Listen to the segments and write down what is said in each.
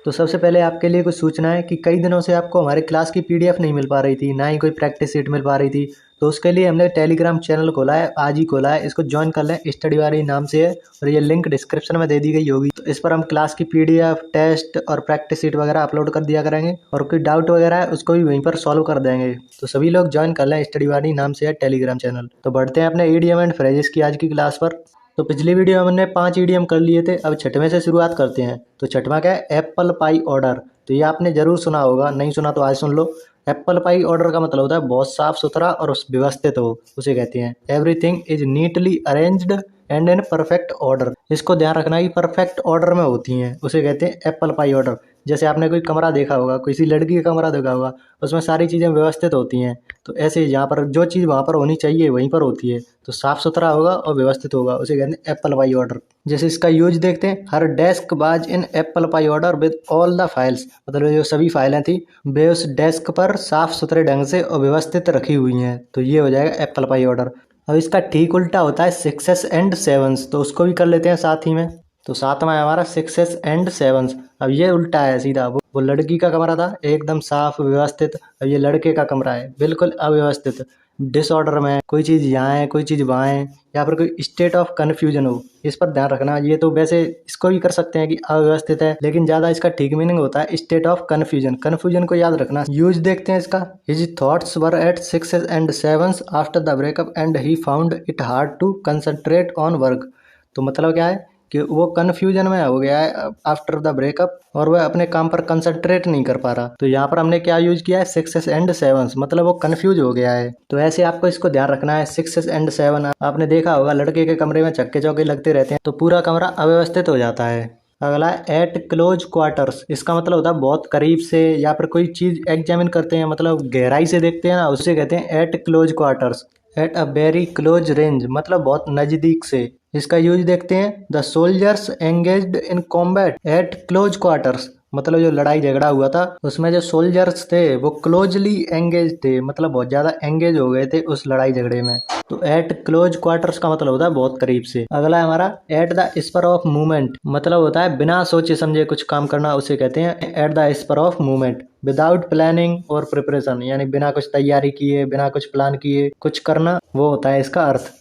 तो सबसे पहले आपके लिए कुछ सूचना है कि कई दिनों से आपको हमारे क्लास की पीडीएफ नहीं मिल पा रही थी, ना ही कोई प्रैक्टिस सीट मिल पा रही थी। तो उसके लिए हमने टेलीग्राम चैनल खोला है, आज ही खोला है, इसको ज्वाइन कर लें। स्टडी वाली नाम से है और ये लिंक डिस्क्रिप्शन में दे दी गई होगी। तो इस पर हम क्लास की पीडीएफ, टेस्ट और प्रैक्टिस सीट वगैरह अपलोड कर दिया करेंगे और कोई डाउट वगैरह है उसको भी वहीं पर सॉल्व कर देंगे। तो सभी लोग ज्वाइन कर लें, स्टडी वाली नाम से है टेलीग्राम चैनल। तो बढ़ते हैं अपने ईडीएम एंड फ्रेजेस की आज की क्लास पर। तो पिछली वीडियो में हमने 5 ईडीएम कर लिए थे, अब छठवें से शुरुआत करते हैं। तो छठवां क्या है? Apple pie order. तो ये आपने जरूर सुना होगा, नहीं सुना तो आज सुन लो। एप्पल पाई ऑर्डर का मतलब होता है बहुत साफ सुथरा और व्यवस्थित हो, उसे कहते हैं everything is neatly arranged and in perfect order. इसको ध्यान रखना है कि परफेक्ट ऑर्डर में होती हैं, उसे कहते हैं एप्पल पाई ऑर्डर। जैसे आपने कोई कमरा देखा होगा, किसी लड़की का कमरा देखा होगा, उसमें सारी चीज़ें व्यवस्थित होती हैं। तो ऐसे यहाँ पर जो चीज़ वहाँ पर होनी चाहिए वहीं पर होती है। तो साफ सुथरा होगा और व्यवस्थित होगा, उसे कहते हैं एप्पल पाई ऑर्डर। जैसे इसका यूज देखते हैं, हर डेस्क बाज in apple pie order with all the files. मतलब जो सभी फाइलें थी वे उस डेस्क पर साफ सुथरे ढंग से और व्यवस्थित रखी हुई हैं। तो ये हो जाएगा एप्पल पाई ऑर्डर। अब इसका ठीक उल्टा होता है सिक्सेस एंड सेवंस। तो उसको भी कर लेते हैं साथ ही में। तो सातवां है हमारा सिक्सेस एंड सेवंस। अब ये उल्टा है सीधा। वो लड़की का कमरा था एकदम साफ व्यवस्थित, अब ये लड़के का कमरा है बिल्कुल अव्यवस्थित, डिसऑर्डर में है। कोई चीज़ यहाँ है, कोई चीज़ वहाँ है, या फिर कोई स्टेट ऑफ कन्फ्यूजन हो, इस पर ध्यान रखना। ये तो वैसे इसको भी कर सकते हैं कि अव्यवस्थित है, लेकिन ज़्यादा इसका ठीक मीनिंग होता है स्टेट ऑफ कन्फ्यूजन। कन्फ्यूजन को याद रखना। यूज देखते हैं इसका। His thoughts were at sixes and sevens after the breakup and he found it hard to concentrate on work. तो मतलब क्या है कि वो कन्फ्यूजन में हो गया है आफ्टर द ब्रेकअप और वह अपने काम पर कंसंट्रेट नहीं कर पा रहा। तो यहाँ पर हमने क्या यूज किया है? सिक्सेस एंड सेवंस, मतलब वो कंफ्यूज हो गया है। तो ऐसे आपको इसको ध्यान रखना है। सिक्सेस एंड सेवन आपने देखा होगा, लड़के के कमरे में चक्के चौके लगते रहते हैं तो पूरा कमरा अव्यवस्थित हो जाता है। अगला है एट क्लोज क्वार्टर्स। इसका मतलब होता है बहुत करीब से, या फिर कोई चीज एग्जामिन करते हैं, मतलब गहराई से देखते हैं ना, उसे कहते हैं eight close quarters. At a very close range, मतलब बहुत नजदीक से। इसका यूज देखते हैं। The soldiers engaged in combat eight close quarters, मतलब जो लड़ाई झगड़ा हुआ था उसमें जो सोल्जर्स थे वो क्लोजली एंगेज थे, मतलब बहुत ज्यादा एंगेज हो गए थे उस लड़ाई झगड़े में। तो एट क्लोज क्वार्टर्स का मतलब होता है बहुत करीब से। अगला है हमारा at the spur of movement, मतलब होता है बिना सोचे समझे कुछ काम करना, उसे कहते हैं at the spur of movement. Without planning और प्रिपरेशन, यानी बिना कुछ तैयारी किए, बिना कुछ प्लान किए कुछ करना, वो होता है इसका अर्थ।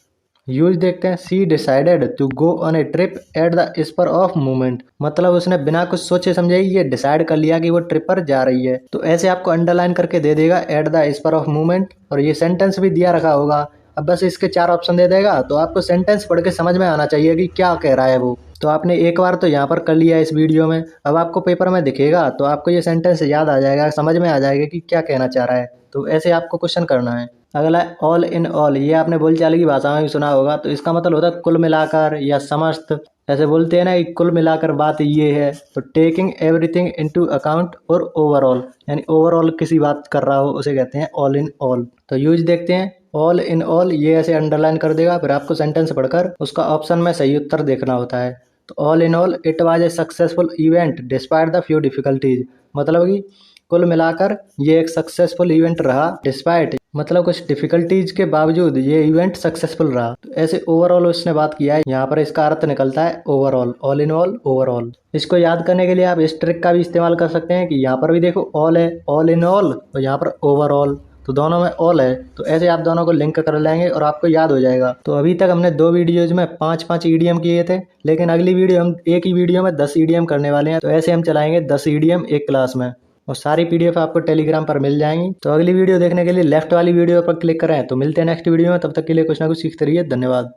यूज देखते हैं। She decided to go on a trip at the spur of movement, मतलब उसने बिना कुछ सोचे समझे ही ये डिसाइड कर लिया कि वो ट्रिप पर जा रही है। तो ऐसे आपको अंडरलाइन करके दे देगा at the spur of movement, और ये सेंटेंस भी दिया रखा होगा। अब बस इसके 4 ऑप्शन दे देगा, तो आपको सेंटेंस पढ़ के समझ में आना चाहिए कि क्या कह रहा है वो। तो आपने एक बार तो यहाँ पर कर लिया इस वीडियो में, अब आपको पेपर में दिखेगा तो आपको ये सेंटेंस याद आ जाएगा, समझ में आ जाएगा कि क्या कहना चाह रहा है। तो ऐसे आपको क्वेश्चन करना है। अगला है ऑल इन ऑल। ये आपने बोलचाल की भाषा में भी सुना होगा। तो इसका मतलब होता है कुल मिलाकर या समस्त। ऐसे बोलते हैं ना कि कुल मिलाकर बात ये है। तो टेकिंग एवरीथिंग इनटू अकाउंट और ओवरऑल, यानी ओवरऑल किसी बात कर रहा हो उसे कहते हैं ऑल इन ऑल। तो यूज देखते हैं। ऑल इन ऑल ये ऐसे अंडरलाइन कर देगा, फिर आपको सेंटेंस पढ़कर उसका ऑप्शन में सही उत्तर देखना होता है। तो all in all it was a successful event despite the few difficulties, मतलब कि कुल मिलाकर ये एक सक्सेसफुल इवेंट रहा। डिस्पाइट मतलब कुछ डिफिकल्टीज के बावजूद ये इवेंट सक्सेसफुल रहा। तो ऐसे ओवरऑल उसने बात किया है, यहाँ पर इसका अर्थ निकलता है overall, all in all, overall. इसको याद करने के लिए आप इस ट्रिक का भी इस्तेमाल कर सकते हैं कि यहाँ पर भी देखो ऑल है, ऑल इन ऑल, और यहाँ पर ओवरऑल, तो दोनों में ऑल है। तो ऐसे आप दोनों को लिंक कर लेंगे और आपको याद हो जाएगा। तो अभी तक हमने 2 वीडियोज में 5-5 ईडीएम किए थे, लेकिन अगली वीडियो हम एक ही वीडियो में 10 ईडीएम करने वाले हैं। तो ऐसे हम चलाएंगे 10 ईडीएम एक क्लास में, और सारी पीडीएफ आपको टेलीग्राम पर मिल जाएंगी। तो अगली वीडियो देखने के लिए लेफ्ट वाली वीडियो पर क्लिक करें। तो मिलते हैं नेक्स्ट वीडियो में, तब तक के लिए कुछ ना कुछ सीखते रहिए। धन्यवाद।